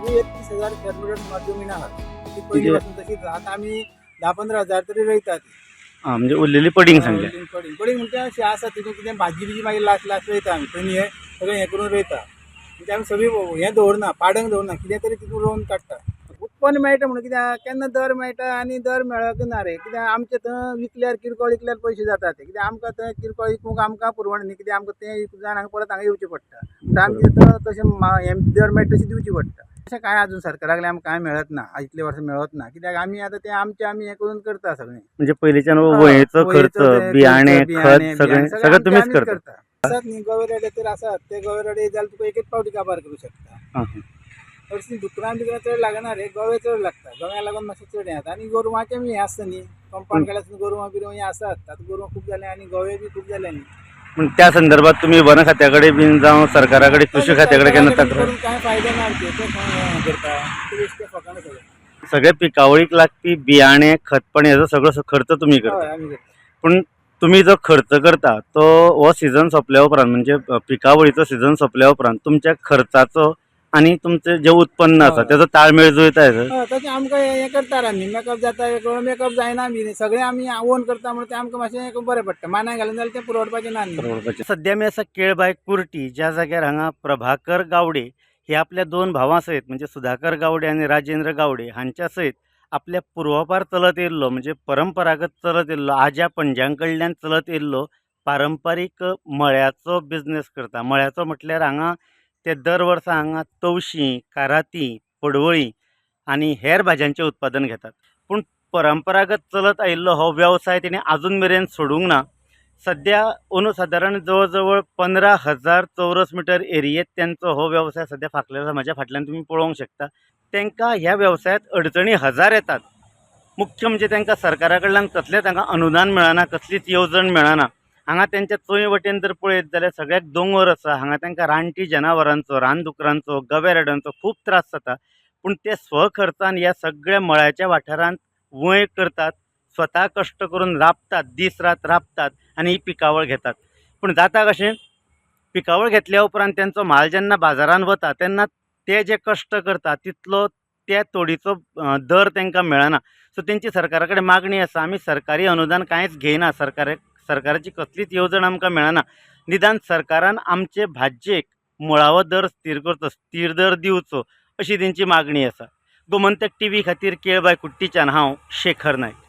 तरी 31,000 किलोमीटर जमीन आहात ती पहिलीपासून तशीच आता आम्ही 10-15,000 तरी रोयतात. म्हणजे उरलेली पडींग सांगल्या. पडींग म्हणजे अशी आसा तितून कितें भाजी बिजी मागीर लास्ट रोयता आमी पयलीं हें करून रोयता म्हणजे आमी सगळी हें दवरना पाडंग दवरना कितें तरी तितून रोवन काडटा. उत्पन्न मेळटा म्हणून कित्याक केन्ना दर मेळटा आनी दर मेळक ना रे कित्याक आमचे थंय विकल्यार किरकोळ विकल्यार पयशे जाता ते कित्याक आमकां थंय किरकोळ विकूंक आमकां परवडना न्ही कित्याक आमकां तें विकूंक जाय आनी परत हांगा येवचें पडटा म्हणटा आमचे थंय तशें हें दर मेळटा तशी दिवची पडटा. तशें कांय अजून सरकारा कडल्यान आमकां कांय मेळत ना इतले वर्सां मेळत ना कित्याक आमी आतां तें आमी हें करून करता सगळें म्हणजे पयलींच्यान वयेचो खर्च बियाणे खत सगळें तुम्हीच करता. आसात न्ही गवेरेडे तर आसात ते गवेरेडे जाल्यार तुका एक पावटी काबार करूं शकता. हरशीं दुकरां बिकरां चड लागना रे गवे चड लागता गव्या लागून मातशें चड हें जाता आनी गोरवांचें बी हें आसता न्ही कंपाउंड केल्यार गोरवां बिरवां हें आसात आतां गोरवां खूब जाल्या आनी गवे बी खूब जाल्या न्ही. पण त्या संदर्भात तुम्ही वन खात्याकडे बीन जावं सरकाराकडे कृषी खात्याकडे केन्ना तक्रार कांय फायदो ना ते हें करता ते बेश्टे फकाणां सगळें. सगळे पिकावळीक लागपी बियाणे खतपण हेजो सगळो खर्च तुम्ही हय करता. आमी करता. पण तुम्ही जो खर्च करता तो हो सीझन सोंपल्या उपरांत म्हणजे पिकावळीचो सीझन सोंपल्या उपरांत तुमच्या खर्चाचो आणि तुमचें जें उत्पन्न आसा तेजो ताळमेळ जुळटा सर. तशें आमकां हें करता आमी मेकअप जाता मेकअप जायना बी सगळें आमी ओन करता म्हणून तें आमकां मातशें बरें पडटा मानाय घालून जाल्यार तें परवडपाचें ना न्ही. सध्या मी असा केळबाय कुर्टी ज्या जाग्यार हांगा प्रभाकर गावडे हे आपल्या दोन भावां सयत म्हणजे सुधाकर गावडे आणि राजेंद्र गावडे हांच्या सयत आपल्या पूर्वापार चलत येयल्लो म्हणजे परंपरागत चलत येयल्लो आज्या पणज्यां कडल्यान चलत येयल्लो पारंपारीक मळ्याचो बिझनेस करता. मळ्याचो म्हटल्यार हांगा ते दर वर्सा हांगा तवशीं काराती पडवळी आनी हेर भाज्यांचें उत्पादन घेतात. पूण परंपरागत चलत आयिल्लो हो वेवसाय तेणी आजून मेरेन सोडूंक ना. सध्या अनुसादारण जवळ जवळ 15,000 चौरस मिटर एरियेत त्यांचो हो व्यवसाय सध्या फाकलेला म्हज्या फाटल्यान तुम्ही पळोवंक शकता. तांकां ह्या वेवसायांत अडचणी हजार येतात. मुख्य म्हणजे तांकां सरकारा कडल्यान कसलेंच हांगा अनुदान मेळना कसलीच येवजण मेळना. हांगा तेंच्या चोंय वटेन जर पळयत जाल्यार सगळ्याक दोंगर आसा हांगा तांकां रानटी जनावरांचो रानदुकरांचो गवेरेडांचो खूब त्रास जाता. पूण ते स्वखर्चान ह्या सगळ्या मळ्याच्या वाठारांत वंय करतात स्वता कश्ट करून राबतात दीस रात राबतात आनी ही पिकावळ घेतात. पूण जाता कशें पिकावळ घेतल्या उपरांत त्यांचो म्हाल जेन्ना बाजारांत वता तेन्ना ते जे कश्ट करता तितलो त्या तोडीचो दर तांकां मेळना. सो तेंची सरकारा कडेन मागणी आसा आमी सरकारी अनुदान कांयच घेयना सरकाराची कसलीच येवजण आमकां मेळना. निदान सरकारान आमचे भाज्जेक मुळावो दर स्थिर करचो स्थिर दर दिवचो अशी तेंची मागणी आसा. गोमंतक टीव्ही खातीर केळबाय कुट्टीच्यान हांव शेखर नायक.